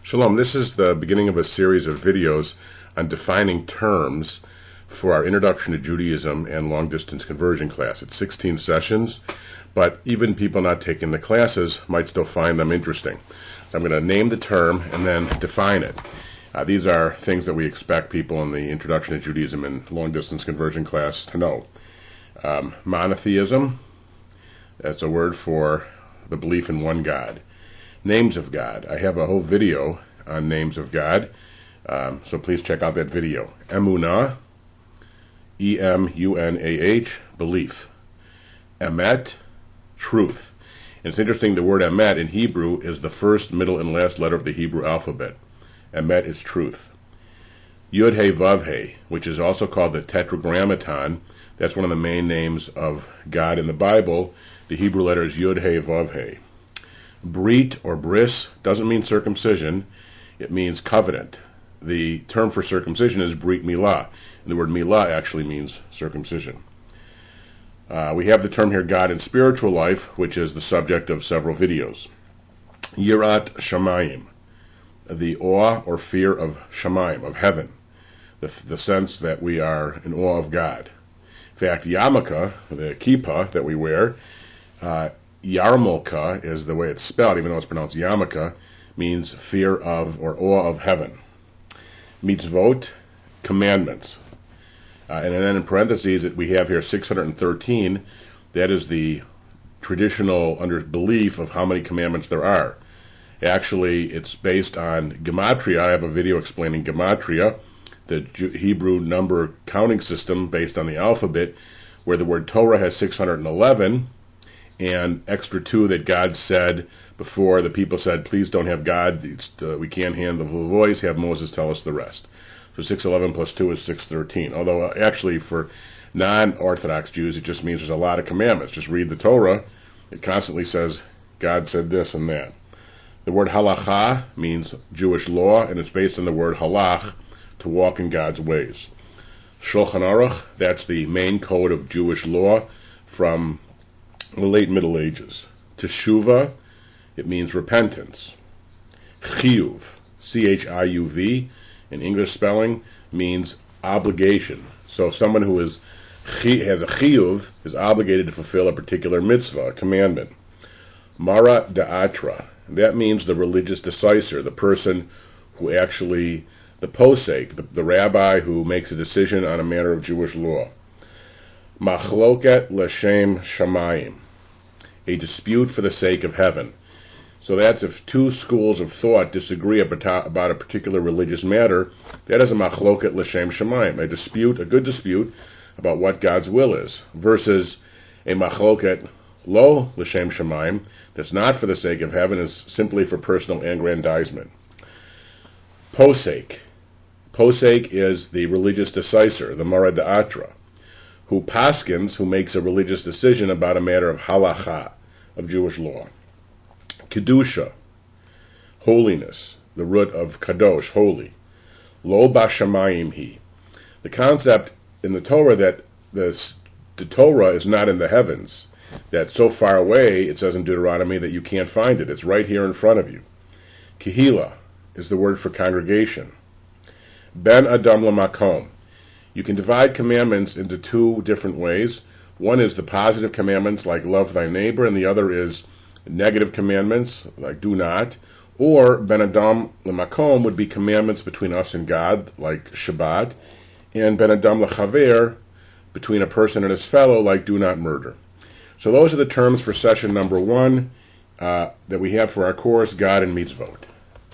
Shalom, this is the beginning of a series of videos on defining terms for our Introduction to Judaism and Long Distance Conversion class. It's 16 sessions, but even people not taking the classes might still find them interesting. So I'm going to name the term and then define it. These are things that we expect people in the Introduction to Judaism and Long Distance Conversion class to know. Monotheism, that's a word for the belief in one God. Names of God. I have a whole video on names of God, so please check out that video. Emunah, E-M-U-N-A-H, belief. Emet, truth. And it's interesting, the word emet in Hebrew is the first, middle, and last letter of the Hebrew alphabet. Emet is truth. Yud-He Vav-He, which is also called the Tetragrammaton. That's one of the main names of God in the Bible. The Hebrew letter is Yud-He Vav-He. Brit or bris doesn't mean circumcision, it means covenant. The term for circumcision is Brit Milah, and the word Milah actually means circumcision. We have the term here God in spiritual life, which is the subject of several videos. Yirat Shamayim, the awe or fear of Shamayim, of heaven, the sense that we are in awe of God. In fact, yarmulke, the kippah that we wear, Yarmulke is the way it's spelled, even though it's pronounced yarmulke, means fear of or awe of heaven. Mitzvot, commandments. And then in parentheses, we have here 613. That is the traditional belief of how many commandments there are. Actually, it's based on gematria. I have a video explaining gematria, the Hebrew number counting system based on the alphabet, where the word Torah has 611, and extra 2 that God said before the people said, please don't have God, we can't handle the voice, have Moses tell us the rest. So 611 plus 2 is 613. Although actually for non-Orthodox Jews, it just means there's a lot of commandments. Just read the Torah. It constantly says, God said this and that. The word halacha means Jewish law, and it's based on the word halach, to walk in God's ways. Shulchan Aruch, that's the main code of Jewish law from the late Middle Ages. Teshuvah, it means repentance. Chiyuv, C-H-I-U-V, in English spelling, means obligation. So someone who has a chiyuv is obligated to fulfill a particular mitzvah, a commandment. Mara da'atra, that means the religious decisor, the person who actually, the posek, the rabbi who makes a decision on a matter of Jewish law. Machloket l'shem shamayim, a dispute for the sake of heaven. So that's if two schools of thought disagree about a particular religious matter, that is a machloket l'shem shamayim, a dispute, a good dispute about what God's will is, versus a machloket lo l'shem shamayim, that's not for the sake of heaven, is simply for personal aggrandizement. Posek. Posek is the religious decisor, the Mara Da'atra, who paskins, who makes a religious decision about a matter of halacha, of Jewish law. Kedusha, holiness, the root of kadosh, holy. Lo bashamayim hi. The concept in the Torah that the Torah is not in the heavens, that so far away, it says in Deuteronomy, that you can't find it. It's right here in front of you. Kehila is the word for congregation. Ben Adam Lamakom. You can divide commandments into two different ways. One is the positive commandments, like love thy neighbor, and the other is negative commandments, like do not. Or Ben Adam Lamakom would be commandments between us and God, like Shabbat, and Ben Adam Lachaver, between a person and his fellow, like do not murder. So those are the terms for session number 1 that we have for our course, God and Mitzvot.